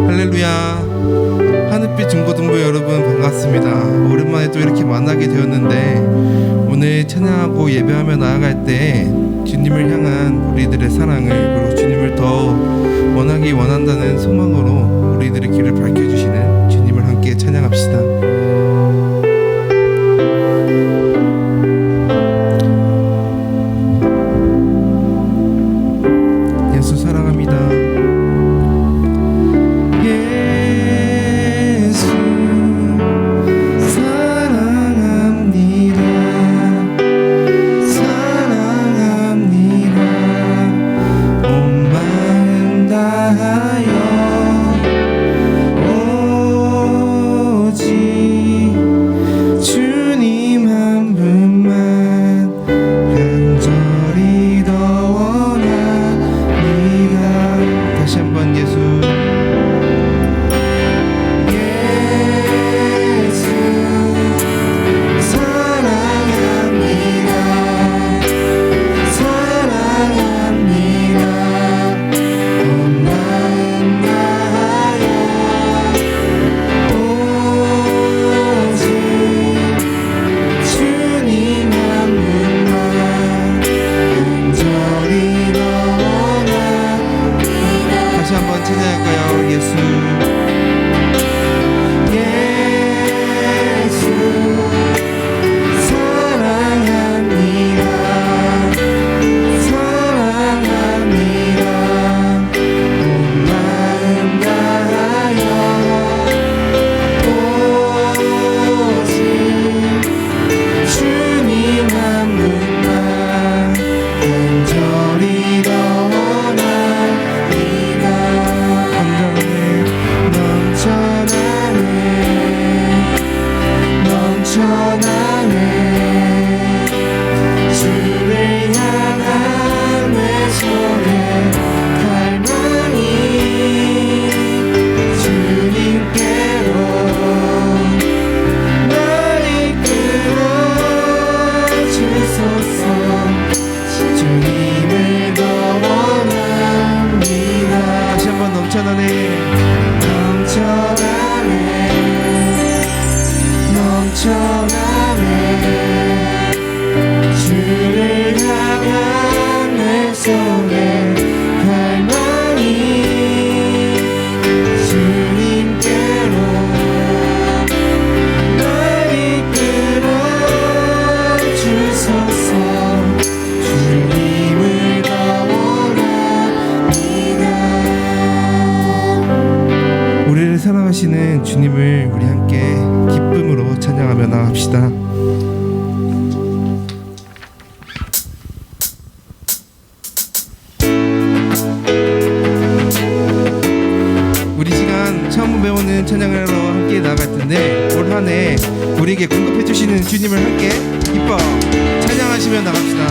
할렐루야. 하늘빛 중고등부 여러분 반갑습니다. 오랜만에 또 이렇게 만나게 되었는데, 오늘 찬양하고 예배하며 나아갈 때 주님을 향한 우리들의 사랑을, 그리고 주님을 더 원하기 원한다는 소망으로 우리들의 길을 밝혀주시는 주님을 함께 찬양합시다. 예수 사랑합니다. 사랑하시는 주님을 우리 함께 기쁨으로 찬양하며 나갑시다. 우리 시간 처음 배우는 찬양을 하러 함께 나아갈 텐데, 올 한 해 우리에게 공급해 주시는 주님을 함께 기뻐 찬양하시며 나갑시다.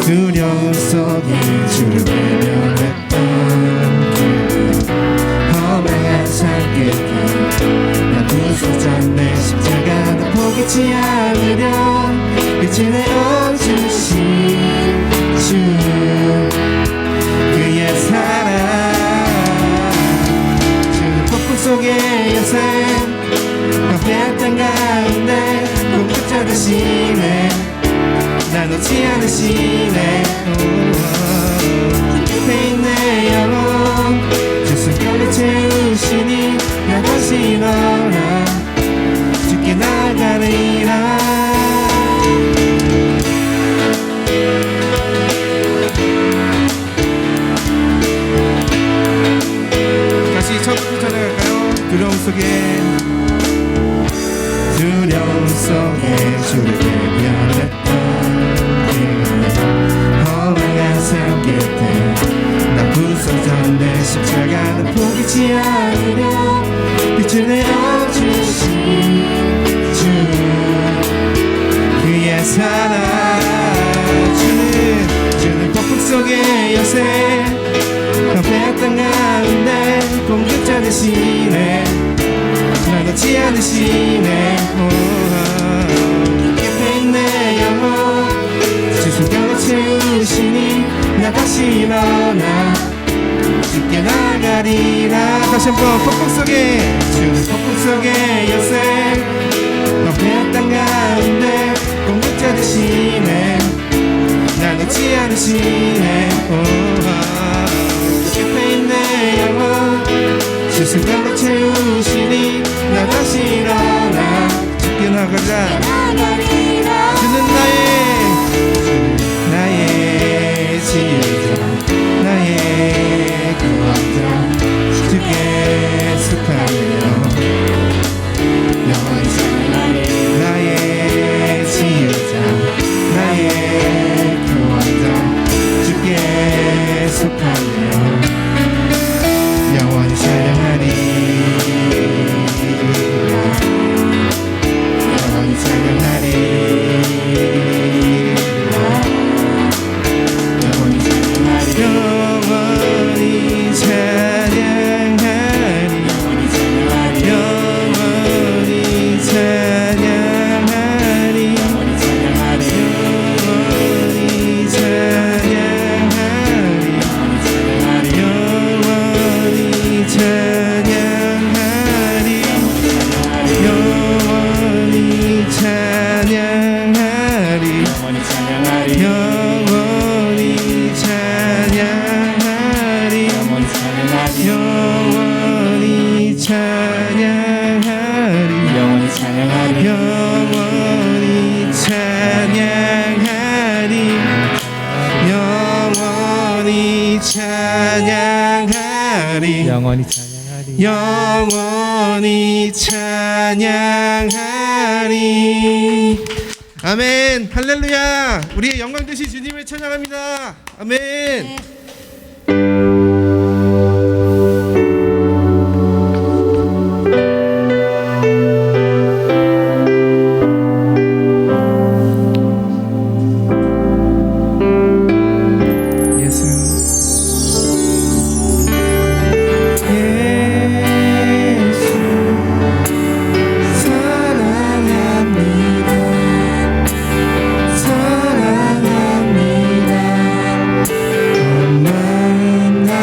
두려움 속에 주를 외면했던 길, 험한 살 끝에 나 부서졌네. 십자가도 포기치 않으려 빛을 내어주신 주, 그의 사랑, 주는 폭풍 속의 여생, 깡패한 땅 가운데 공급자 되시네. 날 놓지 않으시네. 끝에 있네 영혼, 주 숨결에 채우시니 나 다시 일어나 주께 나가리라. 다시 처음부터 찬양할까요? 두려움 속에 주를 외면했던 험한 삶 끝에 나 부서졌네. 십자가는 포기치 않으려 빛을 내어주신 주, 그의 사랑, 주는 폭풍 속의 여생, 깡패한 땅 가운데 공급자 되시네. 날 놓지 않으시네. 대신에 깊이 내 영혼 주 숨결로 채우시니 나 다시 일어나 주께 나가리라. 다시 한번 폭풍 속에 주 폭풍 속에 요새 넌 땅 가운데 공급자 되시네 나 놓지 않으시네 깊이 내 영혼 주 숨결로 채우시니 나 다시 일어나 주께 나가자. 주는 나의 지혜자 나의 구원자 주께 속하며 영원히 살아나리. 나의 지혜자 나의 구원자 주께 속하며 영원히 찬양하리. 영원히 찬양하리. 영원히 찬양하리. 영원히 찬양하리. 영원히 찬양하리. 영원히 찬양하리. 영원히 찬양하리. 영원히 찬양하리. 영원히 찬양하리. 영원히 찬양하리. 영원히 찬양하리. 영원히 찬양하리. 영원히 찬양하리. 영원히 찬양하리. 영원히 찬양하리. 영원히 찬양하리. 아멘. 할렐루야. 우리의 영광 되신 주님을 찬양합니다. 아멘. 사랑합니다.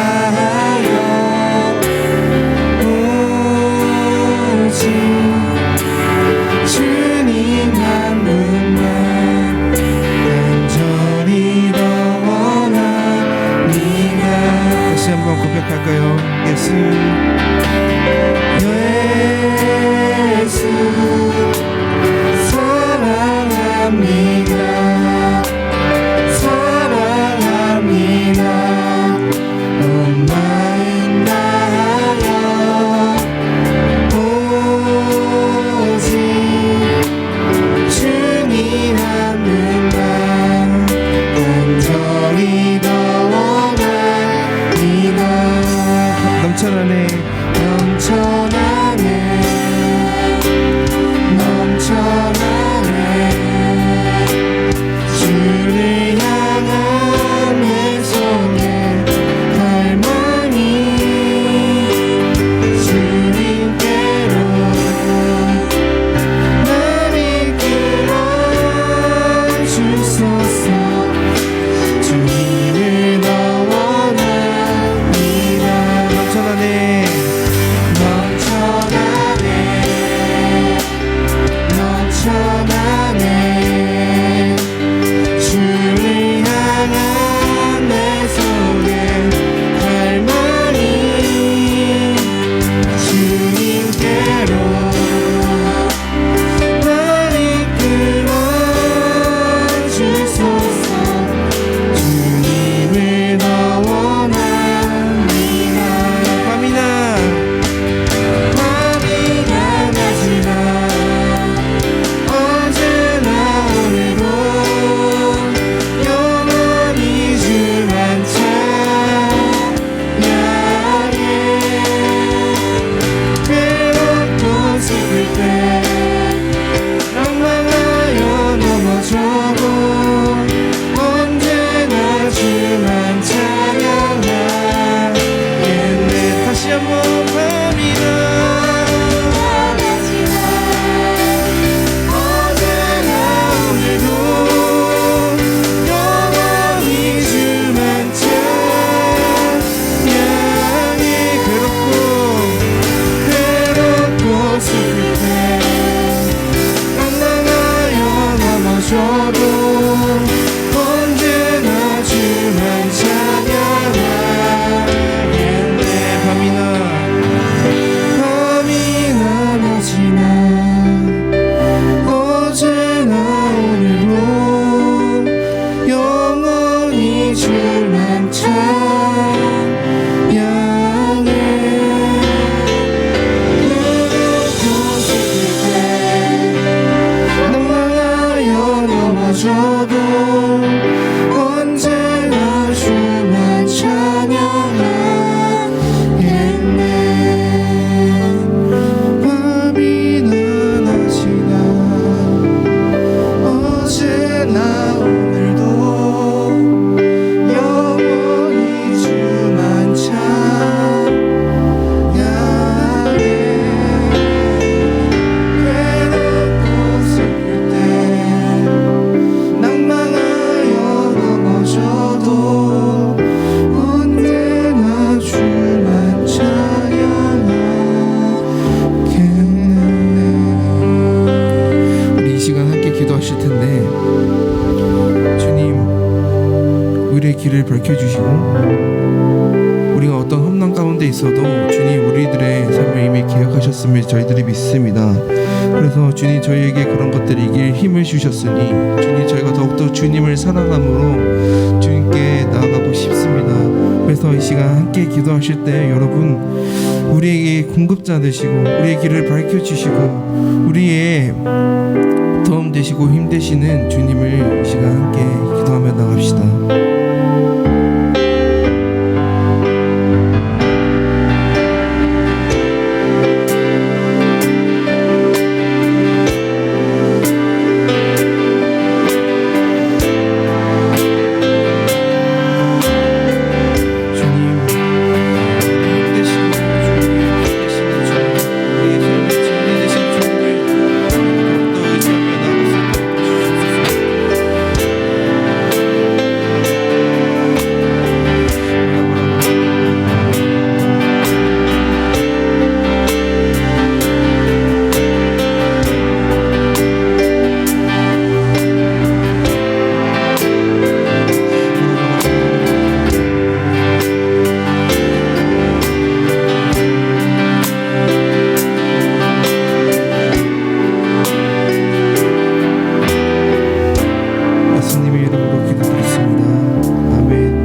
오늘도 영원히 주만 찬양해. 괴롭고 슬플 때 낭망하여 넘어져도 언제나 주만 찬양하겠네. 우리 이 시간 함께 기도하실 텐데, 주님 우리의 길을 밝혀주시고 우리가 어떤 험난 가운데 있어도 주님 우리들의 삶을 이미 계획하셨음을 저희들이 믿습니다. 그래서 주님 저희에게 그런 것들을 이길 힘을 주셨으니 주님 저희가 더욱더 주님을 사랑함으로 주님께 나아가고 싶습니다. 그래서 이 시간 함께 기도하실 때 여러분 우리에게 공급자 되시고 우리의 길을 밝혀주시고 우리의 도움 되시고 힘 되시는 주님을 이 시간 함께 기도하며 나갑시다. 예수님의 이름으로 기도드렸습니다. 아멘.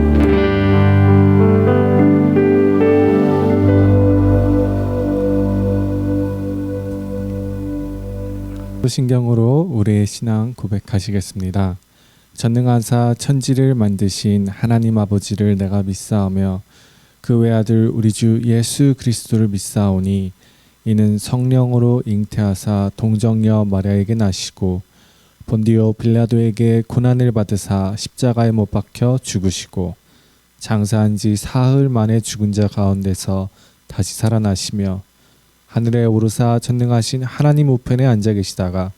신경으로 우리의 신앙 고백하시겠습니다. 전능하사 천지를 만드신 하나님 아버지를 내가 믿사오며 그 외아들 우리 주 예수 그리스도를 믿사오니 이는 성령으로 잉태하사 동정녀 마리아에게 나시고 본디오 빌라도에게 고난을 받으사 십자가에 못 박혀 죽으시고 장사한 지 사흘 만에 죽은 자 가운데서 다시 살아나시며 하늘에 오르사 전능하신 하나님 우편에 앉아 계시다가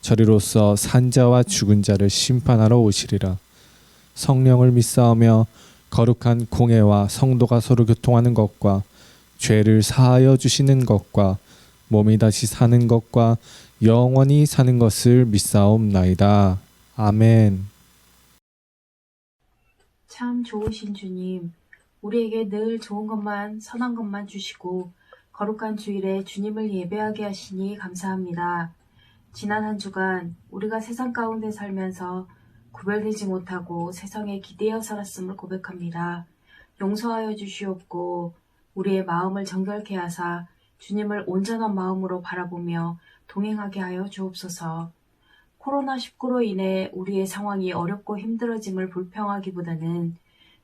저리로서 산자와 죽은 자를 심판하러 오시리라. 성령을 믿사오며 거룩한 공회와 성도가 서로 교통하는 것과 죄를 사하여 주시는 것과 몸이 다시 사는 것과 영원히 사는 것을 믿사옵나이다. 아멘. 참 좋으신 주님, 우리에게 늘 좋은 것만 선한 것만 주시고 거룩한 주일에 주님을 예배하게 하시니 감사합니다. 지난 한 주간 우리가 세상 가운데 살면서 구별되지 못하고 세상에 기대어 살았음을 고백합니다. 용서하여 주시옵고 우리의 마음을 정결케 하사 주님을 온전한 마음으로 바라보며 동행하게 하여 주옵소서. 코로나19로 인해 우리의 상황이 어렵고 힘들어짐을 불평하기보다는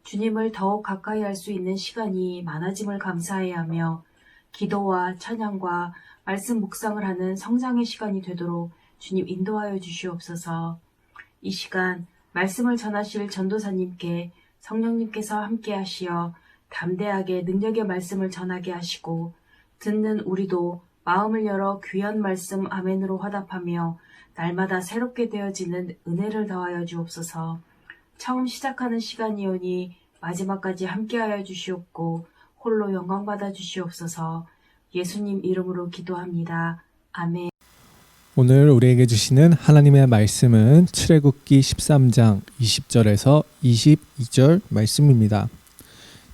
주님을 더욱 가까이 할 수 있는 시간이 많아짐을 감사해야 하며 기도와 찬양과 말씀 묵상을 하는 성장의 시간이 되도록 주님 인도하여 주시옵소서. 이 시간 말씀을 전하실 전도사님께 성령님께서 함께 하시어 담대하게 능력의 말씀을 전하게 하시고 듣는 우리도 마음을 열어 귀한 말씀 아멘으로 화답하며 날마다 새롭게 되어지는 은혜를 더하여 주옵소서. 처음 시작하는 시간이오니 마지막까지 함께하여 주시옵고 홀로 영광받아 주시옵소서. 예수님 이름으로 기도합니다. 아멘. 오늘 우리에게 주시는 하나님의 말씀은 출애굽기 13장 20절에서 22절 말씀입니다.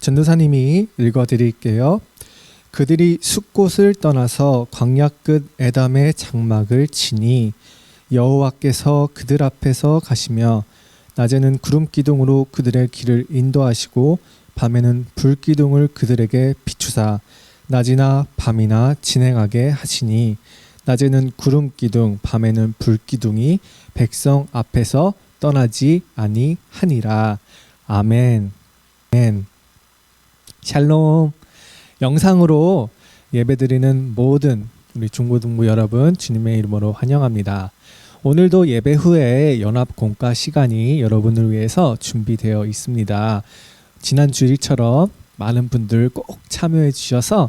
전도사님이 읽어드릴게요. 그들이 숫곳을 떠나서 광야 끝 에담의 장막을 치니 여호와께서 그들 앞에서 가시며 낮에는 구름 기둥으로 그들의 길을 인도하시고 밤에는 불 기둥을 그들에게 비추사 낮이나 밤이나 진행하게 하시니 낮에는 구름 기둥 밤에는 불 기둥이 백성 앞에서 떠나지 아니하니라. 아멘. 아멘. 샬롬. 영상으로 예배드리는 모든 우리 중고등부 여러분 주님의 이름으로 환영합니다. 오늘도 예배 후에 연합 공과 시간이 여러분을 위해서 준비되어 있습니다. 지난 주일처럼 많은 분들 꼭 참여해 주셔서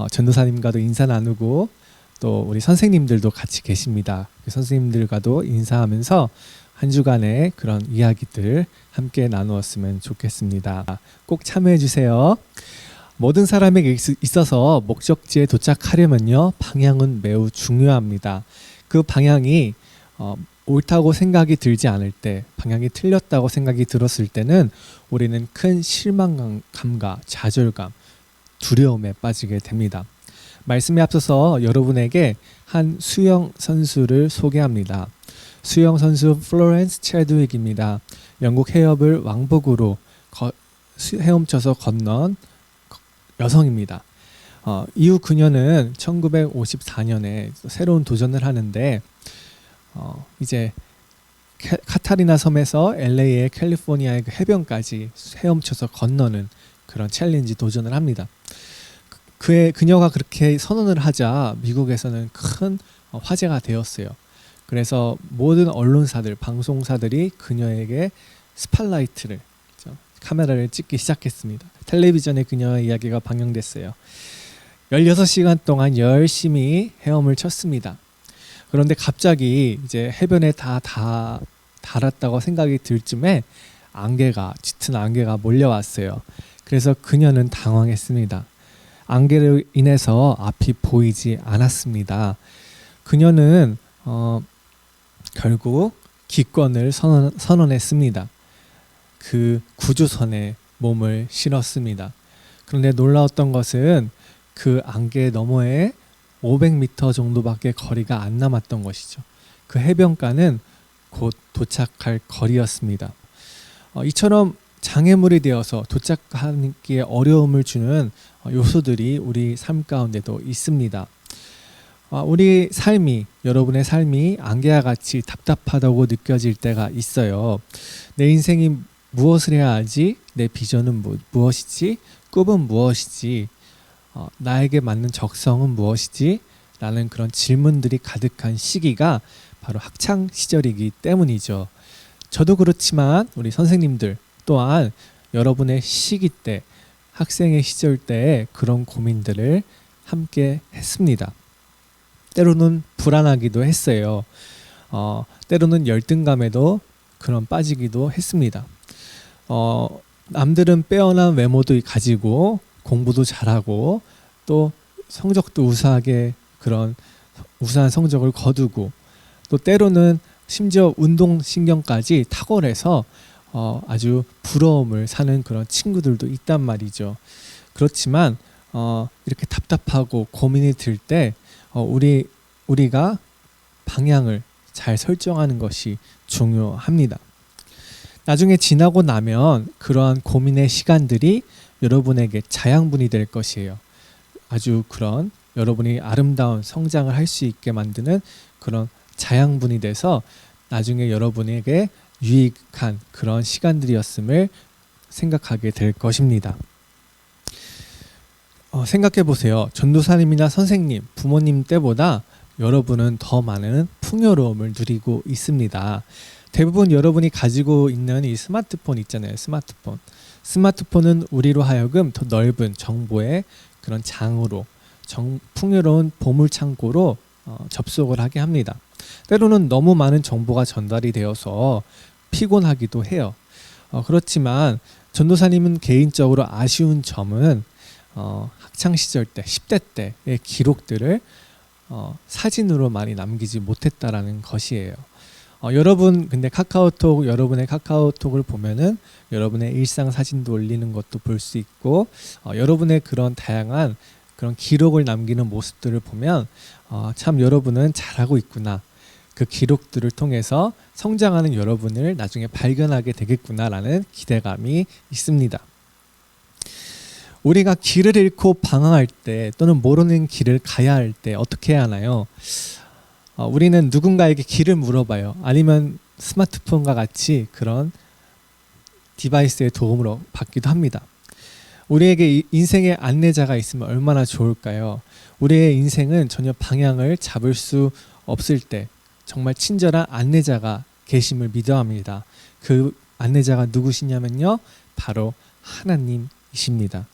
전도사님과도 인사 나누고 또 우리 선생님들도 같이 계십니다. 그 선생님들과도 인사하면서 한 주간의 그런 이야기들 함께 나누었으면 좋겠습니다. 꼭 참여해 주세요. 모든 사람에게 있어서 목적지에 도착하려면요, 방향은 매우 중요합니다. 그 방향이 옳다고 생각이 들지 않을 때, 방향이 틀렸다고 생각이 들었을 때는 우리는 큰 실망감과 좌절감, 두려움에 빠지게 됩니다. 말씀에 앞서서 여러분에게 한 수영 선수를 소개합니다. 수영 선수 플로렌스 체드윅입니다. 영국 해협을 왕복으로 헤엄쳐서 건넌 여성입니다. 이후 그녀는 1954년에 새로운 도전을 하는데 이제 카타리나 섬에서 LA의 캘리포니아의 그 해변까지 헤엄쳐서 건너는 그런 챌린지 도전을 합니다. 그녀가 그렇게 선언을 하자 미국에서는 큰 화제가 되었어요. 그래서 모든 언론사들, 방송사들이 그녀에게 스팟라이트를, 카메라를 찍기 시작했습니다. 텔레비전에 그녀의 이야기가 방영됐어요. 16시간 동안 열심히 헤엄을 쳤습니다. 그런데 갑자기 이제 해변에 다 달았다고 생각이 들 쯤에 짙은 안개가 몰려왔어요. 그래서 그녀는 당황했습니다. 안개로 인해서 앞이 보이지 않았습니다. 그녀는 결국 기권을 선언했습니다. 그 구조선에 몸을 실었습니다. 그런데 놀라웠던 것은 그 안개 너머에 500m 정도밖에 거리가 안 남았던 것이죠. 그 해변가는 곧 도착할 거리였습니다. 이처럼 장애물이 되어서 도착하기에 어려움을 주는 요소들이 우리 삶 가운데도 있습니다. 우리 삶이, 여러분의 삶이 안개와 같이 답답하다고 느껴질 때가 있어요. 내 인생이 무엇을 해야 하지? 내 비전은 무엇이지? 꿈은 무엇이지? 나에게 맞는 적성은 무엇이지? 라는 그런 질문들이 가득한 시기가 바로 학창 시절이기 때문이죠. 저도 그렇지만 우리 선생님들 또한 여러분의 시기 때, 학생의 시절 때에 그런 고민들을 함께 했습니다. 때로는 불안하기도 했어요. 때로는 열등감에도 빠지기도 했습니다. 남들은 빼어난 외모도 가지고 공부도 잘하고 또 성적도 우수하게 그런 우수한 성적을 거두고 또 때로는 심지어 운동신경까지 탁월해서 아주 부러움을 사는 그런 친구들도 있단 말이죠. 그렇지만 이렇게 답답하고 고민이 들 때 우리가 방향을 잘 설정하는 것이 중요합니다. 나중에 지나고 나면 그러한 고민의 시간들이 여러분에게 자양분이 될 것이에요. 아주 그런 여러분이 아름다운 성장을 할 수 있게 만드는 그런 자양분이 돼서 나중에 여러분에게 유익한 그런 시간들이었음을 생각하게 될 것입니다. 생각해 보세요. 전도사님이나 선생님, 부모님 때보다 여러분은 더 많은 풍요로움을 누리고 있습니다. 대부분 여러분이 가지고 있는 이 스마트폰 있잖아요. 스마트폰은 우리로 하여금 더 넓은 정보의 그런 장으로 풍요로운 보물창고로 접속을 하게 합니다. 때로는 너무 많은 정보가 전달이 되어서 피곤하기도 해요. 그렇지만 전도사님은 개인적으로 아쉬운 점은 학창시절 때, 10대 때의 기록들을 사진으로 많이 남기지 못했다라는 것이에요. 여러분 근데 여러분의 카카오톡을 보면은 여러분의 일상 사진도 올리는 것도 볼 수 있고 여러분의 그런 다양한 그런 기록을 남기는 모습들을 보면 참 여러분은 잘하고 있구나. 그 기록들을 통해서 성장하는 여러분을 나중에 발견하게 되겠구나라는 기대감이 있습니다. 우리가 길을 잃고 방황할 때 또는 모르는 길을 가야 할 때 어떻게 해야 하나요? 우리는 누군가에게 길을 물어봐요. 아니면 스마트폰과 같이 그런 디바이스의 도움으로 받기도 합니다. 우리에게 인생의 안내자가 있으면 얼마나 좋을까요? 우리의 인생은 전혀 방향을 잡을 수 없을 때 정말 친절한 안내자가 계심을 믿어야 합니다. 그 안내자가 누구시냐면요, 바로 하나님이십니다.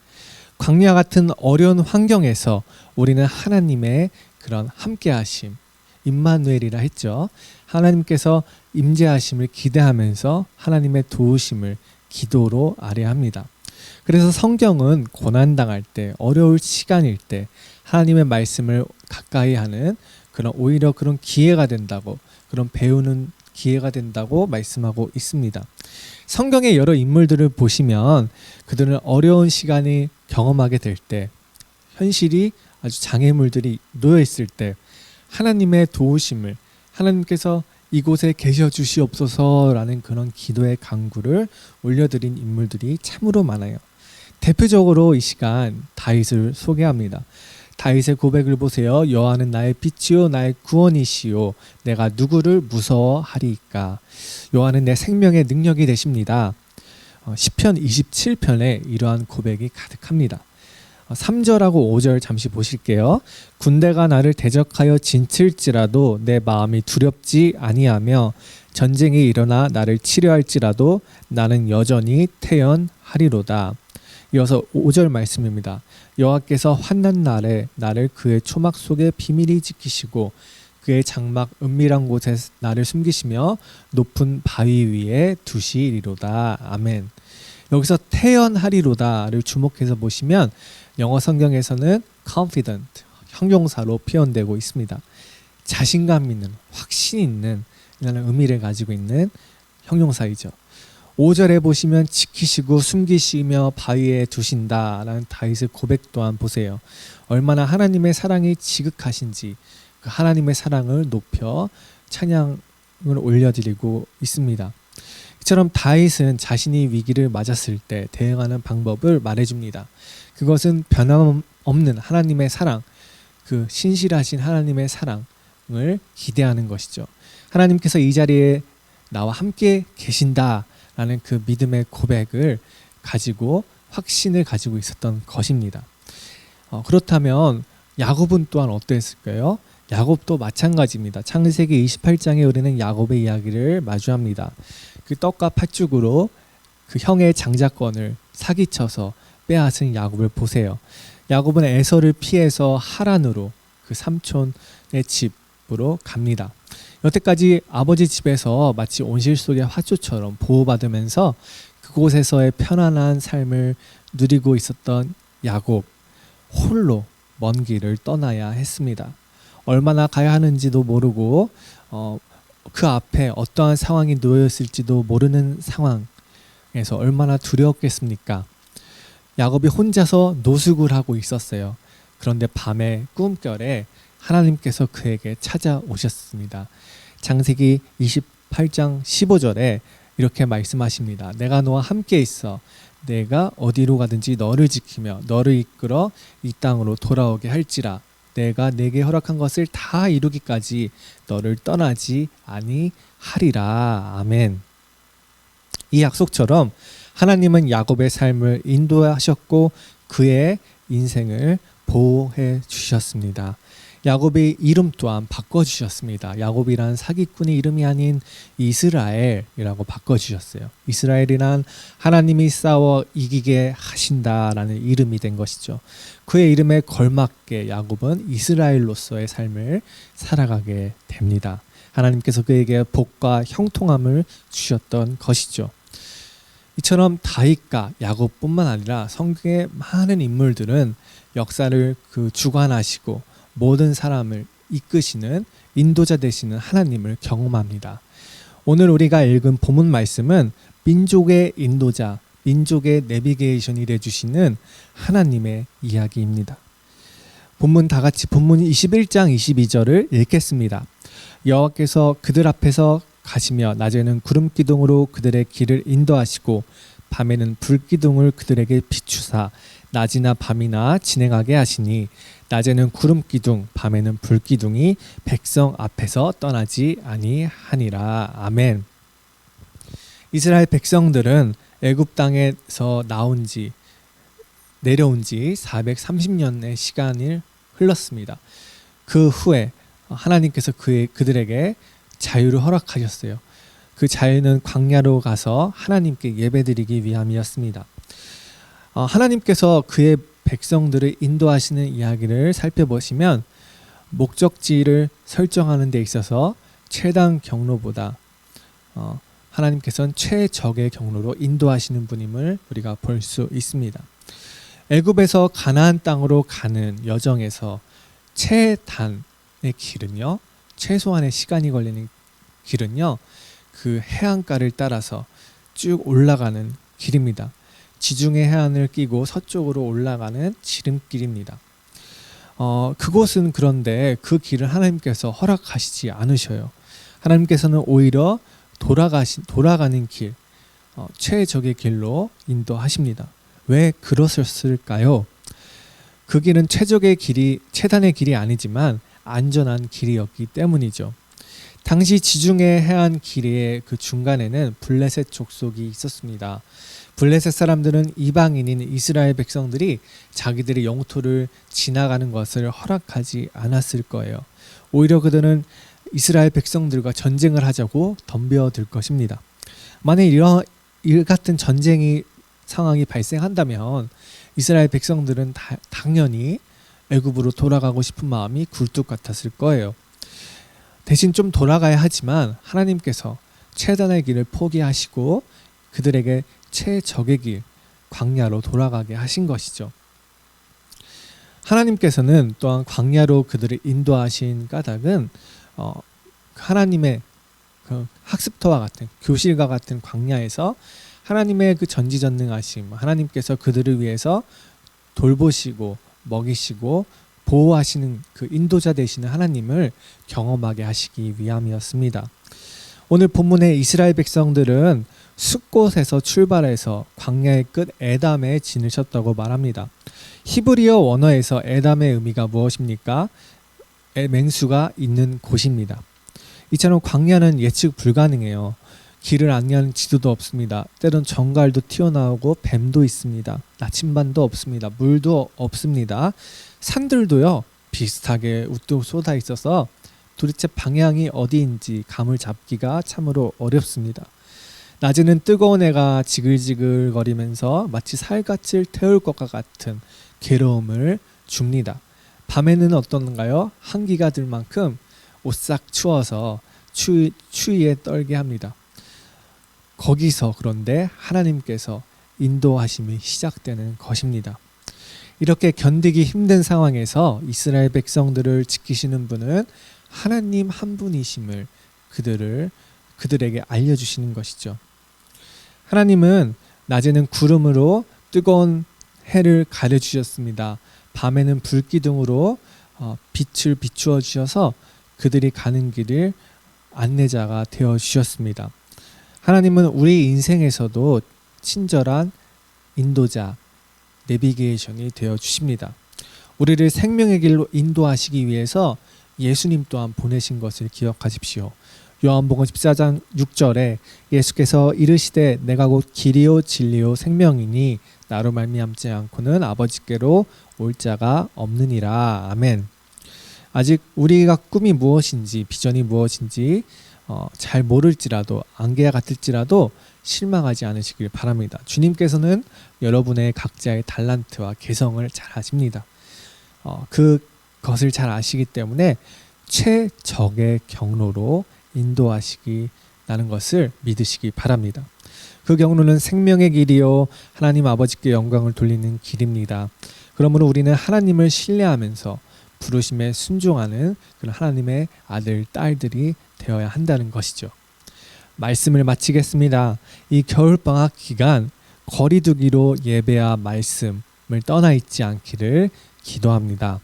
광야 같은 어려운 환경에서 우리는 하나님의 그런 함께하심, 임마누엘이라 했죠. 하나님께서 임재하심을 기대하면서 하나님의 도우심을 기도로 아뢰합니다. 그래서 성경은 고난당할 때, 어려울 시간일 때 하나님의 말씀을 가까이 하는 오히려 그런 기회가 된다고, 그런 배우는 기회가 된다고 말씀하고 있습니다. 성경의 여러 인물들을 보시면 그들은 어려운 시간을 경험하게 될 때, 현실이 아주 장애물들이 놓여 있을 때 하나님의 도우심을, 하나님께서 이곳에 계셔 주시옵소서라는 그런 기도의 간구를 올려드린 인물들이 참으로 많아요. 대표적으로 이 시간 다윗을 소개합니다. 다윗의 고백을 보세요. 여호와는 나의 빛이요 나의 구원이시요 내가 누구를 무서워하리이까. 여호와는 내 생명의 능력이 되십니다. 시편 27편에 이러한 고백이 가득합니다. 3절하고 5절 잠시 보실게요. 군대가 나를 대적하여 진칠지라도 내 마음이 두렵지 아니하며 전쟁이 일어나 나를 치려할지라도 나는 여전히 태연하리로다. 이어서 5절 말씀입니다. 여호와께서 환난 날에 나를 그의 초막 속에 비밀히 지키시고 그의 장막 은밀한 곳에 나를 숨기시며 높은 바위 위에 두시리로다. 아멘. 여기서 태연하리로다를 주목해서 보시면 영어 성경에서는 confident, 형용사로 표현되고 있습니다. 자신감 있는, 확신 있는 이라는 의미를 가지고 있는 형용사이죠. 5절에 보시면 지키시고 숨기시며 바위에 두신다라는 다윗의 고백 또한 보세요. 얼마나 하나님의 사랑이 지극하신지 그 하나님의 사랑을 높여 찬양을 올려드리고 있습니다. 이처럼 다윗은 자신이 위기를 맞았을 때 대응하는 방법을 말해줍니다. 그것은 변함없는 하나님의 사랑, 그 신실하신 하나님의 사랑을 기대하는 것이죠. 하나님께서 이 자리에 나와 함께 계신다라는 그 믿음의 고백을 가지고 확신을 가지고 있었던 것입니다. 그렇다면 야곱은 또한 어떠했을까요? 야곱도 마찬가지입니다. 창세기 28장에 우리는 야곱의 이야기를 마주합니다. 그 떡과 팥죽으로 그 형의 장자권을 사기쳐서 빼앗은 야곱을 보세요. 야곱은 에서를 피해서 하란으로 그 삼촌의 집으로 갑니다. 여태까지 아버지 집에서 마치 온실 속의 화초처럼 보호받으면서 그곳에서의 편안한 삶을 누리고 있었던 야곱, 홀로 먼 길을 떠나야 했습니다. 얼마나 가야 하는지도 모르고 그 앞에 어떠한 상황이 놓여 있을지도 모르는 상황에서 얼마나 두려웠겠습니까? 야곱이 혼자서 노숙을 하고 있었어요. 그런데 밤의 꿈결에 하나님께서 그에게 찾아오셨습니다. 창세기 28장 15절에 이렇게 말씀하십니다. 내가 너와 함께 있어 내가 어디로 가든지 너를 지키며 너를 이끌어 이 땅으로 돌아오게 할지라. 내가 내게 허락한 것을 다 이루기까지 너를 떠나지 아니하리라. 아멘. 이 약속처럼 하나님은 야곱의 삶을 인도하셨고 그의 인생을 보호해 주셨습니다. 야곱의 이름 또한 바꿔주셨습니다. 야곱이란 사기꾼의 이름이 아닌 이스라엘이라고 바꿔주셨어요. 이스라엘이란 하나님이 싸워 이기게 하신다라는 이름이 된 것이죠. 그의 이름에 걸맞게 야곱은 이스라엘로서의 삶을 살아가게 됩니다. 하나님께서 그에게 복과 형통함을 주셨던 것이죠. 이처럼 다윗과 야곱뿐만 아니라 성경의 많은 인물들은 역사를 주관하시고 모든 사람을 이끄시는 인도자 되시는 하나님을 경험합니다. 오늘 우리가 읽은 본문 말씀은 민족의 인도자, 민족의 내비게이션이 되주시는 하나님의 이야기입니다. 본문 다 같이 본문 21장 22절을 읽겠습니다. 여호와께서 그들 앞에서 가시며 낮에는 구름 기둥으로 그들의 길을 인도하시고 밤에는 불 기둥을 그들에게 비추사 낮이나 밤이나 진행하게 하시니 낮에는 구름 기둥 밤에는 불 기둥이 백성 앞에서 떠나지 아니하니라. 아멘. 이스라엘 백성들은 애굽 땅에서 내려온 지 430년의 시간이 흘렀습니다. 그 후에 하나님께서 그들에게 자유를 허락하셨어요. 그 자유는 광야로 가서 하나님께 예배드리기 위함이었습니다. 하나님께서 그의 백성들을 인도하시는 이야기를 살펴보시면 목적지를 설정하는 데 있어서 최단 경로보다 하나님께서는 최적의 경로로 인도하시는 분임을 우리가 볼 수 있습니다. 애굽에서 가나안 땅으로 가는 여정에서 최단의 길은요, 최소한의 시간이 걸리는 길은요, 그 해안가를 따라서 쭉 올라가는 길입니다. 지중해 해안을 끼고 서쪽으로 올라가는 지름길입니다. 그곳은 그런데 그 길을 하나님께서 허락하시지 않으셔요. 하나님께서는 오히려 돌아가는 길, 최적의 길로 인도하십니다. 왜 그러셨을까요? 그 길은 최단의 길이 아니지만 안전한 길이었기 때문이죠. 당시 지중해 해안 길의 그 중간에는 블레셋 족속이 있었습니다. 블레셋 사람들은 이방인인 이스라엘 백성들이 자기들의 영토를 지나가는 것을 허락하지 않았을 거예요. 오히려 그들은 이스라엘 백성들과 전쟁을 하자고 덤벼들 것입니다. 만약 이 같은 전쟁이 상황이 발생한다면 이스라엘 백성들은 당연히 애굽으로 돌아가고 싶은 마음이 굴뚝 같았을 거예요. 대신 좀 돌아가야 하지만 하나님께서 최단의 길을 포기하시고 그들에게 최적의 길, 광야로 돌아가게 하신 것이죠. 하나님께서는 또한 광야로 그들을 인도하신 까닭은 하나님의 그 학습터와 같은, 교실과 같은 광야에서 하나님의 그 전지전능하심, 하나님께서 그들을 위해서 돌보시고 먹이시고 보호하시는 그 인도자 되시는 하나님을 경험하게 하시기 위함이었습니다. 오늘 본문의 이스라엘 백성들은 숫곳에서 출발해서 광야의 끝 에담에 지내셨다고 말합니다. 히브리어 원어에서 에담의 의미가 무엇입니까? 맹수가 있는 곳입니다. 이처럼 광야는 예측 불가능해요. 길을 안내하는 지도도 없습니다. 때론 정갈도 튀어나오고 뱀도 있습니다. 나침반도 없습니다. 물도 없습니다. 산들도요 비슷하게 우뚝 쏟아 있어서 도대체 방향이 어디인지 감을 잡기가 참으로 어렵습니다. 낮에는 뜨거운 해가 지글지글거리면서 마치 살갗을 태울 것과 같은 괴로움을 줍니다. 밤에는 어떤가요? 한기가 들 만큼 오싹 추워서 추위에 떨게 합니다. 거기서 그런데 하나님께서 인도하심이 시작되는 것입니다. 이렇게 견디기 힘든 상황에서 이스라엘 백성들을 지키시는 분은 하나님 한 분이심을 그들에게 알려주시는 것이죠. 하나님은 낮에는 구름으로 뜨거운 해를 가려주셨습니다. 밤에는 불기둥으로 빛을 비추어 주셔서 그들이 가는 길을 안내자가 되어 주셨습니다. 하나님은 우리 인생에서도 친절한 인도자, 내비게이션이 되어 주십니다. 우리를 생명의 길로 인도하시기 위해서 예수님 또한 보내신 것을 기억하십시오. 요한복음 14장 6절에 예수께서 이르시되 내가 곧 길이요 진리요 생명이니 나로 말미암지 않고는 아버지께로 올 자가 없느니라. 아멘. 아직 우리가 꿈이 무엇인지 비전이 무엇인지 잘 모를지라도 안개와 같을지라도 실망하지 않으시길 바랍니다. 주님께서는 여러분의 각자의 달란트와 개성을 잘 아십니다. 그것을 잘 아시기 때문에 최적의 경로로 인도하시기라는 것을 믿으시기 바랍니다. 그 경로는 생명의 길이요 하나님 아버지께 영광을 돌리는 길입니다. 그러므로 우리는 하나님을 신뢰하면서 부르심에 순종하는 그런 하나님의 아들, 딸들이 되어야 한다는 것이죠. 말씀을 마치겠습니다. 이 겨울방학 기간 거리두기로 예배와 말씀을 떠나 있지 않기를 기도합니다.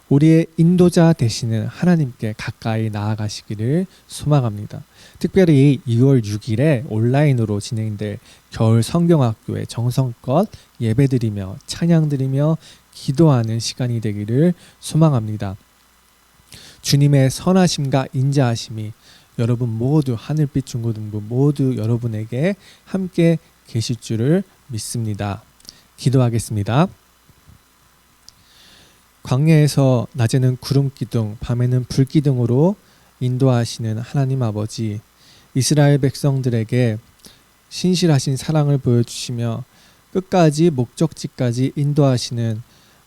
우리의 인도자 되시는 하나님께 가까이 나아가시기를 소망합니다. 특별히 2월 6일에 온라인으로 진행될 겨울 성경학교에 정성껏 예배드리며 찬양드리며 기도하는 시간이 되기를 소망합니다. 주님의 선하심과 인자하심이 여러분 모두 하늘빛 중고등부 모두 여러분에게 함께 계실 줄을 믿습니다. 기도하겠습니다. 광야에서 낮에는 구름 기둥, 밤에는 불 기둥으로 인도하시는 하나님 아버지, 이스라엘 백성들에게 신실하신 사랑을 보여주시며 끝까지 목적지까지 인도하시는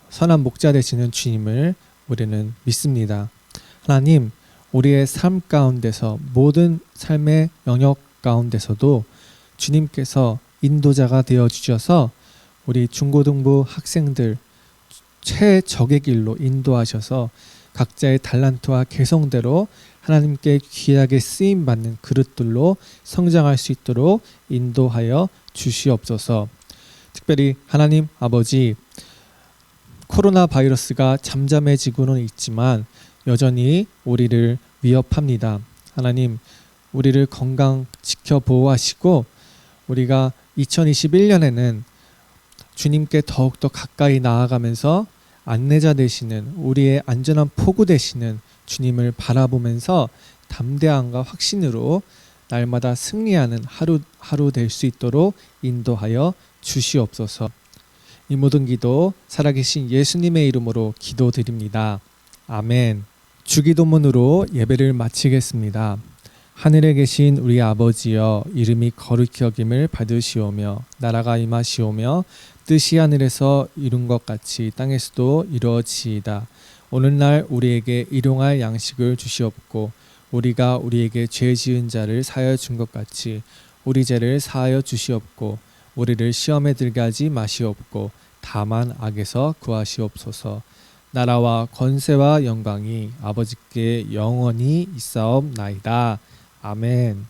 선한 목자 되시는 주님을 우리는 믿습니다. 하나님, 우리의 삶 가운데서 모든 삶의 영역 가운데서도 주님께서 인도자가 되어 주셔서 우리 중고등부 학생들 최적의 길로 인도하셔서 각자의 달란트와 개성대로 하나님께 귀하게 쓰임 받는 그릇들로 성장할 수 있도록 인도하여 주시옵소서. 특별히 하나님 아버지, 코로나 바이러스가 잠잠해지고는 있지만 여전히 우리를 위협합니다. 하나님, 우리를 건강 지켜 보호하시고 우리가 2021년에는 주님께 더욱더 가까이 나아가면서 안내자 되시는, 우리의 안전한 포구 되시는 주님을 바라보면서 담대함과 확신으로 날마다 승리하는 하루 될 수 있도록 인도하여 주시옵소서. 이 모든 기도 살아계신 예수님의 이름으로 기도드립니다. 아멘. 주기도문으로 예배를 마치겠습니다. 하늘에 계신 우리 아버지여, 이름이 거룩히 여김을 받으시오며 나라가 임하시오며 뜻이 하늘에서 이룬 것 같이 땅에서도 이루어지이다. 오늘날 우리에게 일용할 양식을 주시옵고 우리가 우리에게 죄 지은 자를 사하여 준 것 같이 우리 죄를 사하여 주시옵고 우리를 시험에 들게 하지 마시옵고 다만 악에서 구하시옵소서. 나라와 권세와 영광이 아버지께 영원히 있사옵나이다. 아멘.